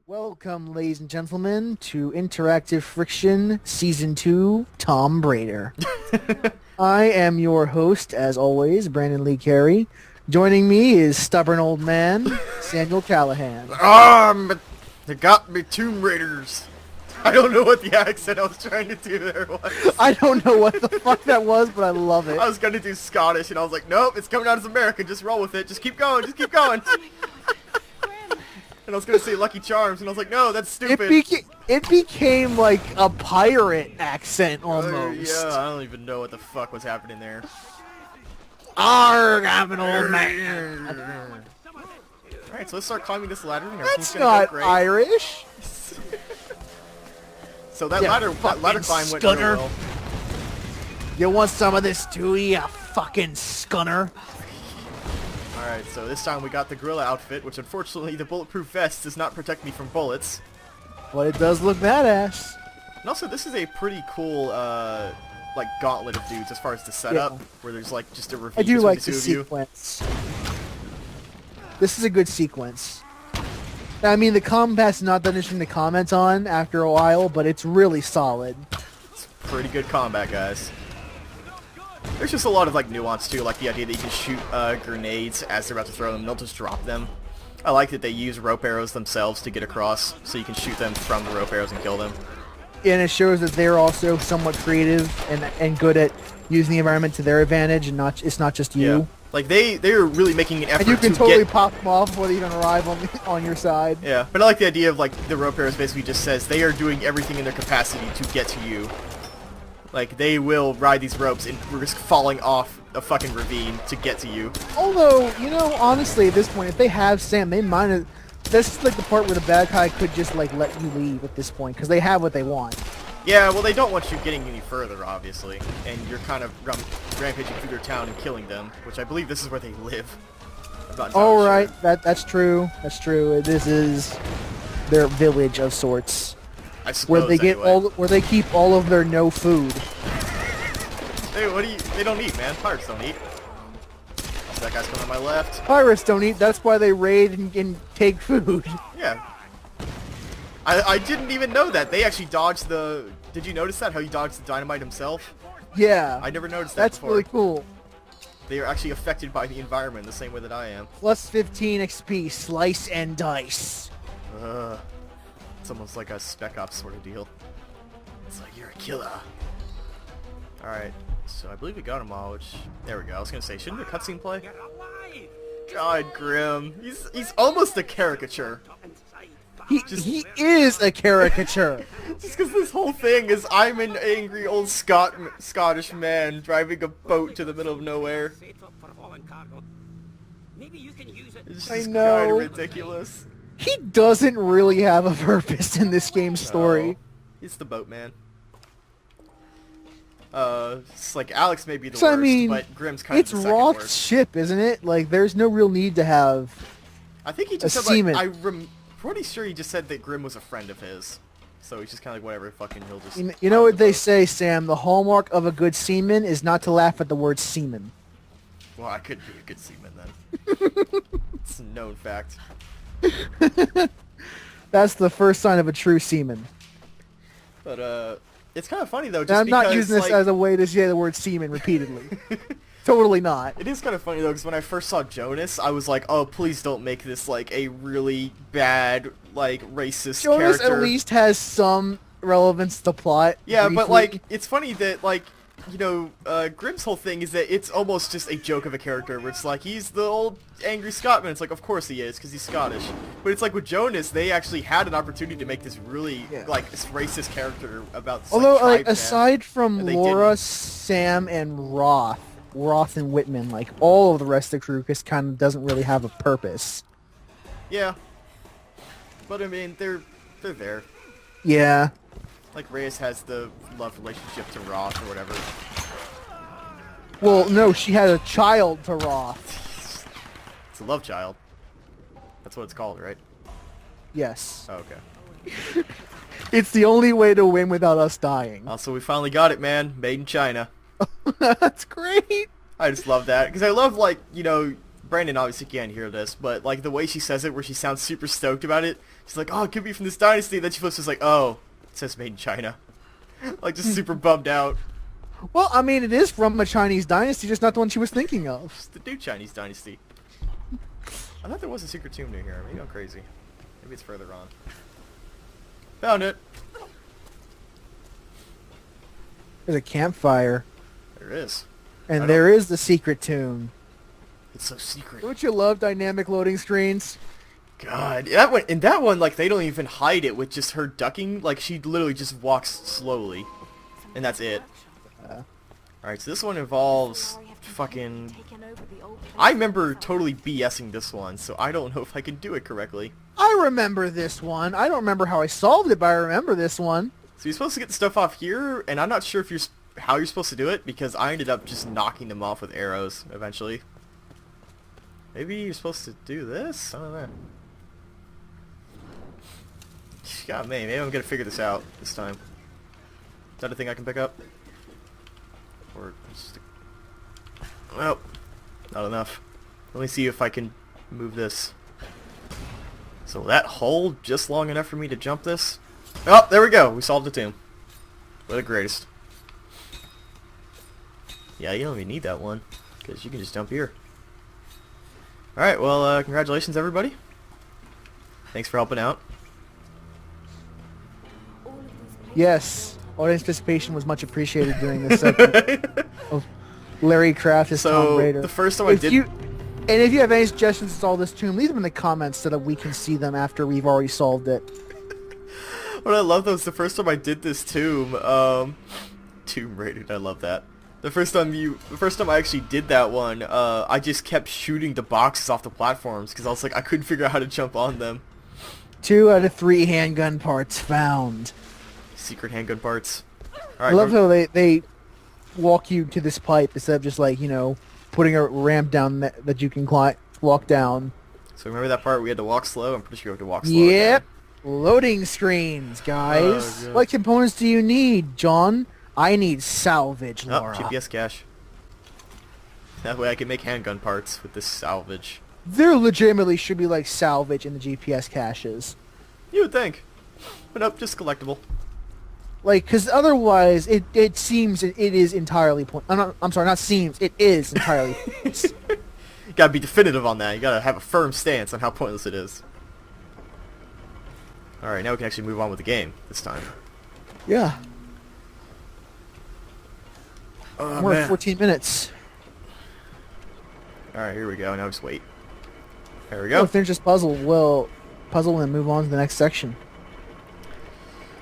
Welcome, ladies and gentlemen, to Interactive Friction Season 2, Tom Brader. I am your host, as always, Brandon Lee Carey. Joining me is stubborn old man, Samuel Callahan. But they got me Tomb Raiders. I don't know what the accent I was trying to do there was. I don't know what the fuck that was, but I love it. I was gonna do Scottish, and I was like, nope, it's coming out as American. Just roll with it. Just keep going. Just keep going. And I was gonna say Lucky Charms, and I was like, no, that's stupid. It became like a pirate accent almost. Yeah, I don't even know what the fuck was happening there. Arrgh, I'm an old man. Alright, so let's start climbing this ladder. And That's gonna go not great. Irish. So that Yeah, ladder climb went really scunner. well. You want some of this too, you fucking scunner? Alright, so this time we got the gorilla outfit, which unfortunately the bulletproof vest does not protect me from bullets. But it does look badass. And also, this is a pretty cool, like, gauntlet of dudes as far as the setup, Yeah. where there's, like, just a ravine I do between like the the two of you. sequence. This is a good sequence. I mean, the combat's not that interesting to comment on after a while, but it's really solid. It's pretty good combat, guys. There's just a lot of, like, nuance, too, like the idea that you can shoot grenades as they're about to throw them, they'll just drop them. I like that they use rope arrows themselves to get across, so you can shoot them from the rope arrows and kill them. And it shows that they're also somewhat creative and good at using the environment to their advantage, and it's not just you. Yeah. Like, they're really making an effort And you can to totally get... pop them off before they even arrive on your side. Yeah, but I like the idea of, like, the rope arrows basically just says they are doing everything in their capacity to get to you. Like, they will ride these ropes and risk falling off a fucking ravine to get to you. Although, you know, honestly, at this point, if they have Sam, they might have... This is like the part where the bad guy could just, like, let you leave at this point, because they have what they want. Yeah, well, they don't want you getting any further, obviously. And you're kind of rampaging through their town and killing them, which I believe this is where they live. I'm not entirely Oh, sure. right. That's true. That's true. This is their village of sorts, I suppose, where they get anyway. where they keep all of their no food. Hey, what do you... They don't eat, man. Pirates don't eat. So that guy's coming on my left. Pirates don't eat. That's why they raid and take food. Yeah. I didn't even know that. They actually dodged the... Did you notice that? How he dodged the dynamite himself? Yeah. I never noticed that That's before. really cool. They are actually affected by the environment the same way that I am. Plus 15 XP, slice and dice. Ugh. It's almost like a Spec Ops sort of deal. It's like, you're a killer. Alright, so I believe we got them all, which... There we go. I was gonna say, shouldn't the cutscene play? God, Grim. He's almost a caricature. He is a caricature. Just because this whole thing is I'm an angry old Scottish man driving a boat to the middle of nowhere. It's I just know. kind of ridiculous. He doesn't really have a purpose in this game's story. No, he's the boatman. It's like Alex may be the So, worst, I mean, but Grim's kind it's of the second Roth's worst. ship, isn't it? Like, there's no real need to have... I think he just a said, like, seaman. I'm pretty sure he just said that Grim was a friend of his. So he's just kind of like, whatever, fucking, he'll just... You know what they say, Sam? The hallmark of a good seaman is not to laugh at the word seaman. Well, I could be a good seaman then. It's a known fact. That's the first sign of a true seaman. But, it's kind of funny, though, just And I'm not because, using this like, as a way to say the word seaman repeatedly. Totally not. It is kind of funny, though, because when I first saw Jonas, I was like, oh, please don't make this, like, a really bad, like, racist Jonas character. at least has some relevance to plot. Yeah, but, briefly. like, it's funny that, like, you know, Grimm's whole thing is that it's almost just a joke of a character, where it's like, he's the old angry Scotsman. It's like, of course he is, because he's Scottish. But it's like, with Jonas, they actually had an opportunity to make this really, Yeah. like, this racist character about this, Although, like, tribesman, aside from and they Laura, didn't. Sam, and Roth and Whitman, like, all of the rest of the crew just kind of doesn't really have a purpose. Yeah. But, I mean, they're there. Yeah. Like, Reyes has the love relationship to Roth or whatever. Well, no, she had a child to Roth. It's a love child. That's what it's called, right? Yes. Oh, okay. It's the only way to win without us dying. Also, we finally got it, man. Made in China. That's great. I just love that. Because I love, like, you know, Brandon obviously can't hear this, but like the way she says it, where she sounds super stoked about it, she's like, "Oh, it could be from this dynasty." Then she flips, just like, "Oh, it says made in China," like just super bummed out. Well, I mean, it is from a Chinese dynasty, just not the one she was thinking of. It's the new Chinese dynasty. I thought there was a secret tomb near here. Maybe I'm crazy. Maybe it's further on. Found it. There's a campfire. There is. And there is the secret tomb. It's so secret. Don't you love dynamic loading screens? God, that one, in that one, like, they don't even hide it with just her ducking. Like, she literally just walks slowly. And that's it. Alright, so this one involves fucking... I remember totally BSing this one, so I don't know if I can do it correctly. I remember this one. I don't remember how I solved it, but I remember this one. So you're supposed to get the stuff off here, and I'm not sure if how you're supposed to do it, because I ended up just knocking them off with arrows, eventually. Maybe you're supposed to do this? I don't know. God, maybe I'm gonna figure this out this time. Is that a thing I can pick up? Or just... Well, not enough. Let me see if I can move this. So will that hold just long enough for me to jump this? Oh, there we go. We solved the tomb. We're the greatest. Yeah, you don't even need that one, because you can just jump here. Alright, well, congratulations everybody. Thanks for helping out. Yes, audience participation was much appreciated during this segment of Larry Kraft as Tom Raider. The first time I did... And if you have any suggestions to solve this tomb, leave them in the comments so that we can see them after we've already solved it. What I love though is the first time I did this tomb, Tomb Raider, I love that. The first time I actually did that one, I just kept shooting the boxes off the platforms because I was like, I couldn't figure out how to jump on them. 2 out of 3 handgun parts found. Secret handgun parts. All right, I love how they walk you to this pipe instead of just like, you know, putting a ramp down that you can walk down. So remember that part we had to walk slow? I'm pretty sure we have to walk slow. Yep. Again. Loading screens, guys. Oh, what components do you need, John? I need salvage, Laura. Oh, GPS cache. That way I can make handgun parts with this salvage. There legitimately should be like salvage in the GPS caches. You would think. But nope, just collectible. Like, because otherwise it seems it is entirely I'm sorry, not seems. It is entirely pointless. You gotta be definitive on that. You gotta have a firm stance on how pointless it is. Alright, now we can actually move on with the game this time. Yeah. Oh, We're man. at 14 minutes. Alright, here we go. Now just wait. There we We'll go. finish this puzzle. We'll puzzle and move on to the next section.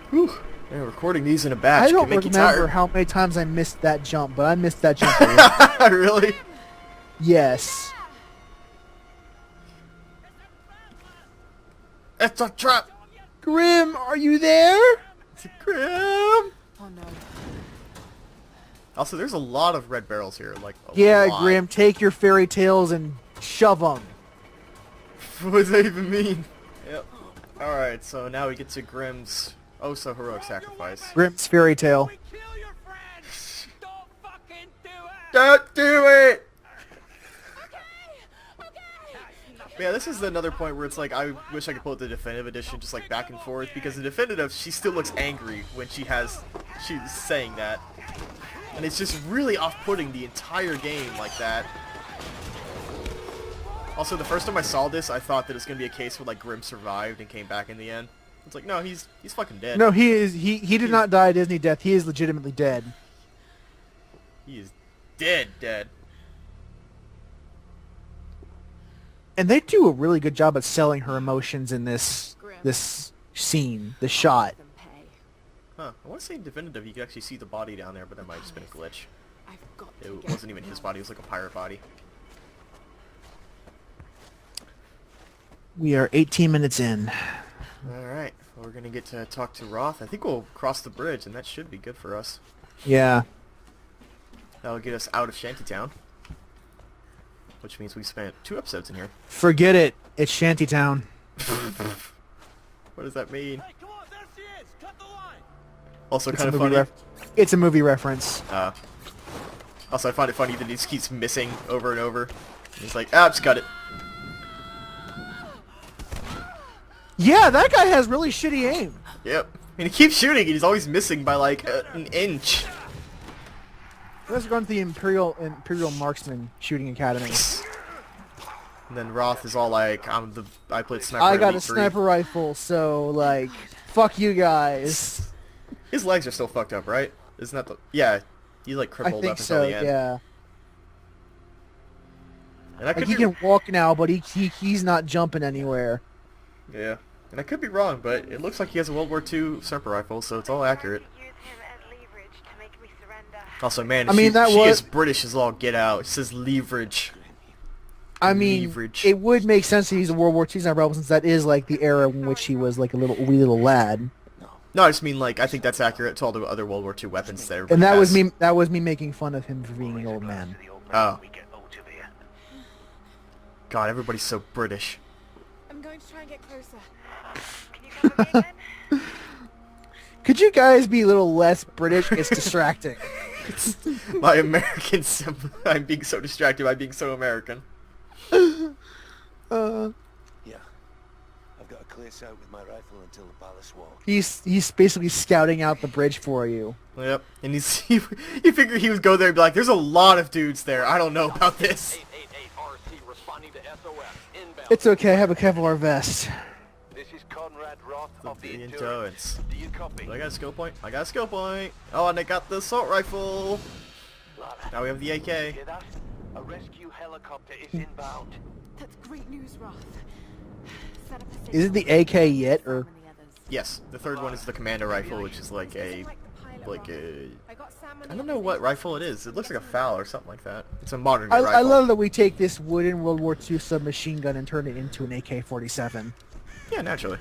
Whew. Yeah, recording these in a batch I don't can make you remember tired. how many times I missed that jump, but I missed that jump a lot. Really? Yes. It's a trap! Grim, are you there? It's a Grim! Oh no. Also, there's a lot of red barrels here. Like, a Yeah, lot. Grim, take your fairy tales and shove them. What does that even mean? Yep. Alright, so now we get to Grimm's oh so heroic sacrifice. Grim's fairy tale. We kill your friend. Don't fucking do it. Don't do it! Okay. Yeah, this is another point where it's like, I wish I could pull out the definitive edition just like back and forth, because the definitive, she still looks angry when she's saying that. And it's just really off-putting the entire game like that. Also, the first time I saw this, I thought that it was going to be a case where like Grimm survived and came back in the end. It's like, no, he's fucking dead. No, he did not die a Disney death. He is legitimately dead. He is dead. And they do a really good job at selling her emotions in this Grim. scene, the shot. Them pay. Huh. I want to say in definitive you could actually see the body down there, but that might have just been a glitch. I've got to It get wasn't even his body, it was like a pirate body. We are 18 minutes in. Alright, well, we're going to get to talk to Roth. I think we'll cross the bridge, and that should be good for us. Yeah. That'll get us out of Shantytown. Which means we spent 2 episodes in here. Forget it. It's Shantytown. What does that mean? Hey, come on, there she is. Cut the line. Also It's kind a of movie funny. it's a movie reference. Also, I find it funny that he just keeps missing over and over. He's like, ah, just cut it. Yeah, that guy has really shitty aim. Yep. And he keeps shooting, and he's always missing by like an inch. Let's go to the Imperial Marksman Shooting Academy. And then Roth is all like, I played sniper. I at got Elite a 3. sniper rifle, so like, fuck you guys. His legs are still fucked up, right? Isn't that the... Yeah, he's like I crippled think up until so. the end. Yeah. And I Like could he be... can walk now, but he's not jumping anywhere. Yeah. And I could be wrong, but it looks like he has a World War II sniper rifle, so it's all accurate. Also, man, I mean, she is British as all get out. It says leverage. I mean, Leverage. it would make sense that he's a World War II sniper rifle since that is like the era in which he was like a wee little lad. No, I just mean like I think that's accurate to all the other World War II weapons that everybody And that has. was me making fun of him for being an old man. Oh. God, everybody's so British. I'm going to try and get closer. Could you guys be a little less British? It's distracting. My American I'm being so distracted by being so American. Yeah. I've got a clear sight with my rifle until the palace wall. He's basically scouting out the bridge for you. Yep. And you figure he would go there and be like, there's a lot of dudes there. I don't know about this. 888 RC responding to SOS. Inbound. It's okay, I have a Kevlar vest. This is Conrad Roth of the The Endurance. Endurance. Do you copy? I got a skill point. I got a skill point. Oh, and I got the assault rifle. Lara, Now we have the AK. hear that? A rescue helicopter is inbound. That's great news, Roth. Set up a Is it the signal. AK yet, or? Summon the others. Yes, the third one is the commando rifle, which is like a, Isn't like the pilot like Roth. a, I got Sam and I the don't know others what into rifle it the is. It looks like a Get FAL them or something like that. It's a modern day I rifle. love that we take this wooden World War II submachine gun and turn it into an AK-47. Yeah, naturally.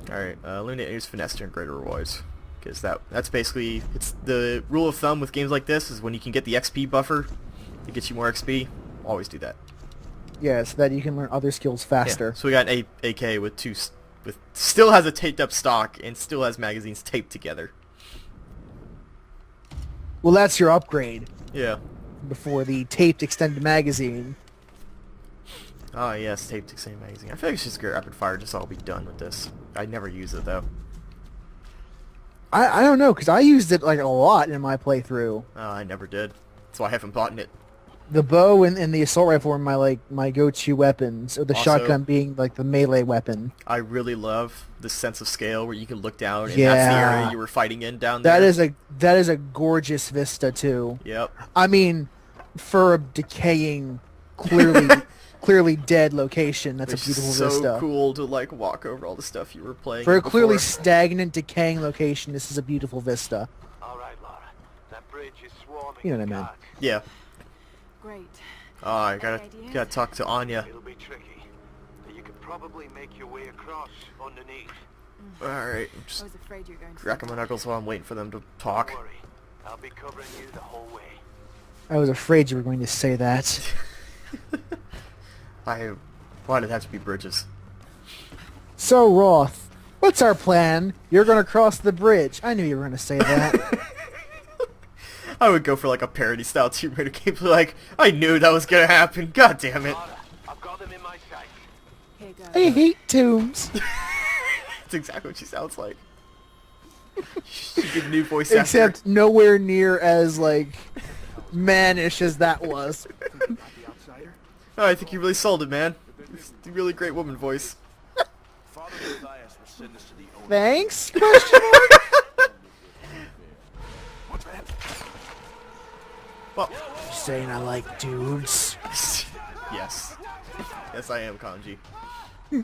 Alright, eliminate use finesse to greater rewards. Because that's basically, it's the rule of thumb with games like this is when you can get the XP buffer, it gets you more XP, always do that. Yeah, so that you can learn other skills Yeah, faster. so we got an AK with still has a taped up stock and still has magazines taped together. Well, that's your upgrade Yeah. before the taped extended magazine. Oh yes, taped to same magazine. I feel like it's just get rapid fire, just all be done with this. I never use it though. I don't know, because I used it like a lot in my playthrough. Oh, I never did. That's why I haven't bought it. The bow and the assault rifle were my go-to weapons, or the Also- shotgun being like the melee weapon. I really love the sense of scale where you can look down and that's the Yeah. area you were fighting in down there. That is a gorgeous vista too. Yep. I mean, for a decaying, clearly dead location, that's It's a beautiful so vista. cool to like walk over all the stuff you were playing. For a before. clearly stagnant, decaying location, this is a beautiful vista. All right, Lara. That bridge is swarming. You know what I with mean. guards. Yeah. Great. Oh, I gotta Any ideas? gotta talk to Anya. It'll be tricky, but you could probably make your way across underneath. All right, I'm I just was afraid you were going to. cracking my knuckles while I'm waiting for them to talk. Don't worry. I'll be covering you the whole way. I was afraid you were going to say that. Why did it have to be bridges? So, Roth, what's our plan? You're going to cross the bridge. I knew you were going to say that. I would go for like a parody style Tomb Raider gameplay. Like I knew that was gonna happen. God damn it! Lara, I've got them in my sight. Here goes. I hate tombs. That's exactly what she sounds like. She did new voice actor. Except nowhere near as, like, mannish as that was. Oh, I think you really sold it, man. It's a really great woman voice. Thanks? Question mark? Well, You're saying I like dudes. yes. Yes, I am, Kanji. I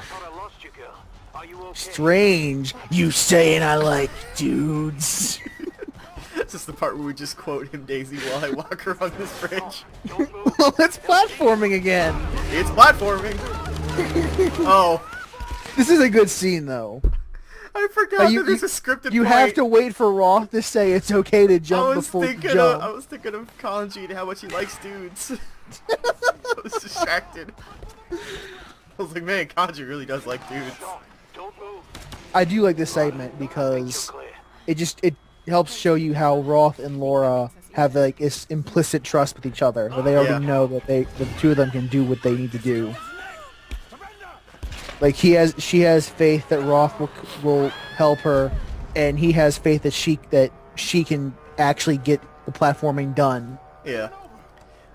thought I lost you, girl. Are you okay? Strange. You saying I like dudes. It's just the part where we just quote him Daisy while I walk around this bridge. Don't move. Well, it's platforming again. It's platforming! Oh, This is a good scene, though. I forgot You- that there's a scripted You point. have to wait for Roth to say it's okay to jump before you jump. I was thinking of Kanji and how much he likes dudes. I was distracted. I was like, man, Kanji really does like dudes. Don't move. I do like this segment You're because clear. it helps show you how Roth and Laura have like this implicit trust with each other, where they already know that the two of them can do what they need to do. Like she has faith that Roth will help her, and he has faith that she can actually get the platforming done. Yeah.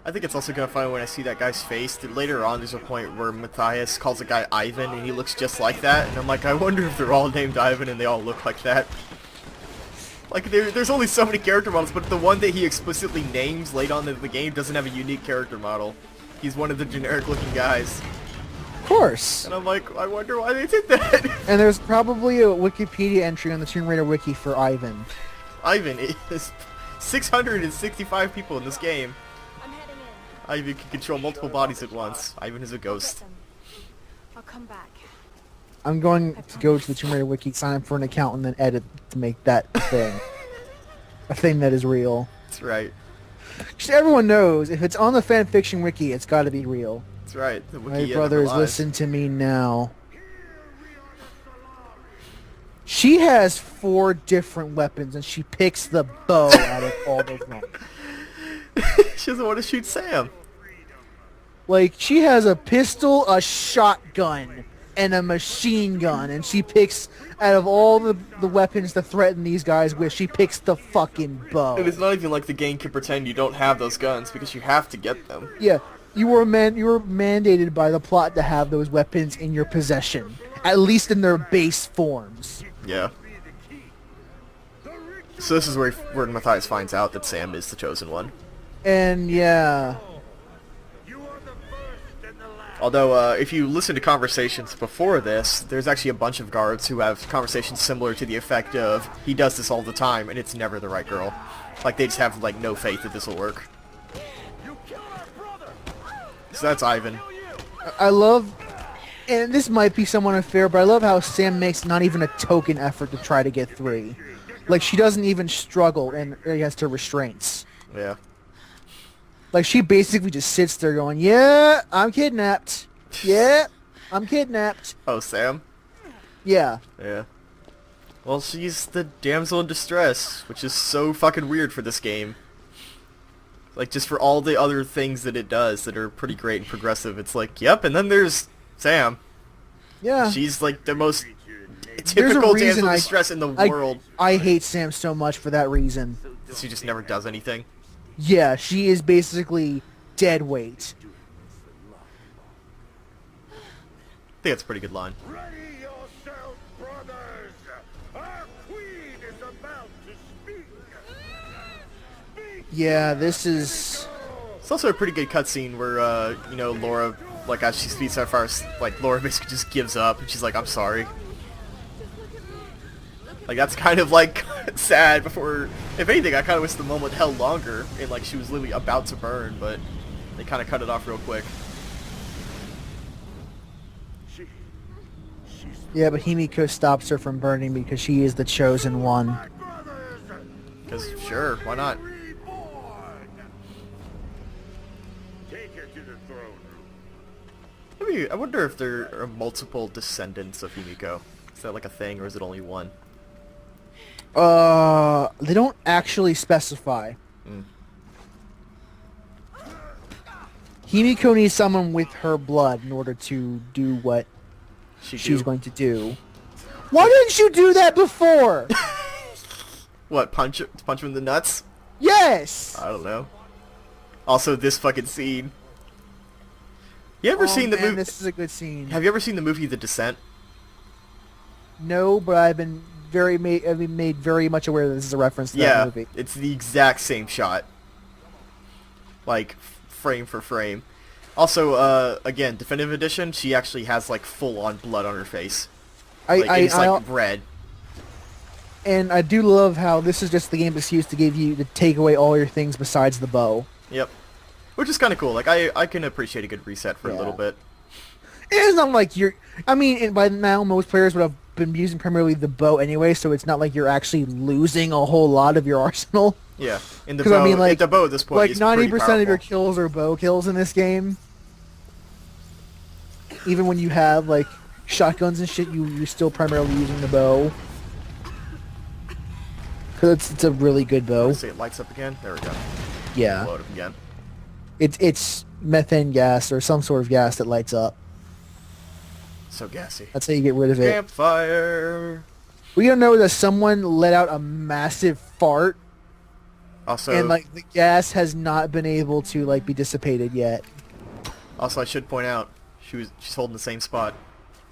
I think it's also kind of funny when I see that guy's face. That later on, there's a point where Matthias calls the guy Ivan, and he looks just like that. And I'm like, I wonder if they're all named Ivan and they all look like that. Like, there's only so many character models, but the one that he explicitly names late on in the game doesn't have a unique character model. He's one of the generic-looking guys. Of course. And I'm like, I wonder why they did that. And there's probably a Wikipedia entry on the Tomb Raider wiki for Ivan. Ivan is 665 people in this game. I'm heading in. Ivan can control multiple bodies at once. Ivan is a ghost. Listen, I'll come back. I'm going to go to the Tomb Raider wiki, sign up for an account, and then edit to make that a thing. A thing that is real. That's right. Just everyone knows, if it's on the fanfiction wiki, it's got to be real. That's right. The My wiki brothers, never lies. listen to me now. She has 4 different weapons, and she picks the bow out of all those ones. She doesn't want to shoot Sam. Like, she has a pistol, a shotgun, and a machine gun, and she picks, out of all the weapons to threaten these guys with, she picks the fucking bow. And it's not even like the game can pretend you don't have those guns, because you have to get them. Yeah, you were mandated by the plot to have those weapons in your possession, at least in their base forms. Yeah. So this is where Matthias finds out that Sam is the chosen one. And yeah, Although, if you listen to conversations before this, there's actually a bunch of guards who have conversations similar to the effect of, he does this all the time, and it's never the right girl. Like, they just have, like, no faith that this will work. So that's Ivan. I love, and this might be somewhat unfair, but I love how Sam makes not even a token effort to try to get 3. Like, she doesn't even struggle and against her restraints. Yeah. Like, she basically just sits there going, yeah, I'm kidnapped. Yeah, I'm kidnapped. Oh, Sam? Yeah. Yeah. Well, she's the damsel in distress, which is so fucking weird for this game. Like, just for all the other things that it does that are pretty great and progressive, it's like, yep, and then there's Sam. Yeah. She's, like, the most There's a typical reason damsel in distress in the world. I hate Sam so much for that reason. She just never does anything. Yeah, she is basically dead weight. I think that's a pretty good line. Ready yourself, brothers! Our queen is about to speak! Yeah, this is... It's also a pretty good cutscene where, you know, Laura, like, as she speaks at first, like, Laura basically just gives up, and she's like, I'm sorry. Like, that's kind of, like, sad before... If anything, I kind of wish the moment held longer, and, like, she was literally about to burn, but they kind of cut it off real quick. Yeah, but Himiko stops her from burning because she is the chosen one. Because, sure, why not? Take her to the throne room. I mean, I wonder if there are multiple descendants of Himiko. Is that, like, a thing, or is it only one? They don't actually specify. Mm. Himiko needs someone with her blood in order to do what she's going to do. Why didn't you do that before? What, punch him in the nuts? Yes! I don't know. Also, this fucking scene. You ever seen the movie? This is a good scene. Have you ever seen the movie The Descent? No, but I've been made very much aware that this is a reference to that movie. It's the exact same shot. Like, frame for frame. Also, again, Definitive Edition, she actually has, like, full-on blood on her face. It's red. And I do love how this is just the game that's used to give you to take away all your things besides the bow. Yep. Which is kind of cool. Like, I can appreciate a good reset for a little bit. It's not like you're... I mean, by now, most players would have been using primarily the bow anyway, so it's not like you're actually losing a whole lot of your arsenal. Yeah. In the 'Cause, bow, I mean, like, the bow at this point like is 90% of your powerful. kills are bow kills in this game. Even when you have, like, shotguns and shit, you're still primarily using the bow. 'Cause it's a really good bow. Let's see, it lights up again. There we go. Yeah. Load him again. It's methane gas or some sort of gas that lights up. So gassy. That's how you get rid of it. Campfire. We don't know that someone let out a massive fart, Also, and like the gas has not been able to like be dissipated yet. I should point out she's holding the same spot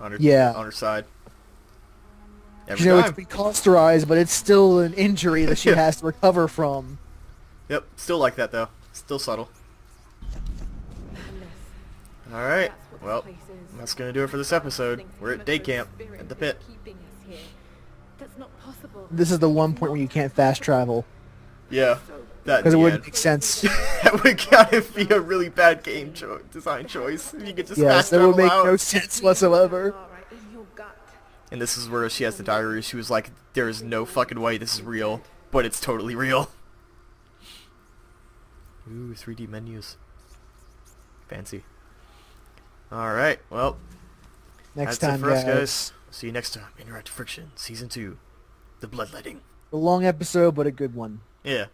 on her on her side. Every You know, time. it's been cauterized, but it's still an injury that she Yeah. has to recover from. Yep, still like that though. Still subtle. Unless All right. that's what Well, this place is. that's gonna do it for this episode. Something We're at similar day to a camp spirit at the that pit. is keeping us here. That's not possible. This is the one It's point where not you can't fast travel Yeah, that because it the wouldn't end. make sense. That would kind of be a really bad game design choice. If you could just Yes, fast that would travel make out. no sense whatsoever. Alright, in your gut. And this is where she has the diary. She was like, "There is no fucking way this is real, but it's totally real." Ooh, 3D menus. Fancy. All right, well, Next that's time, it for us, guys. guys. See you next time. Interactive Friction, Season 2. The Bloodletting. A long episode, but a good one. Yeah.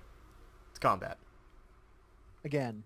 It's combat. Again.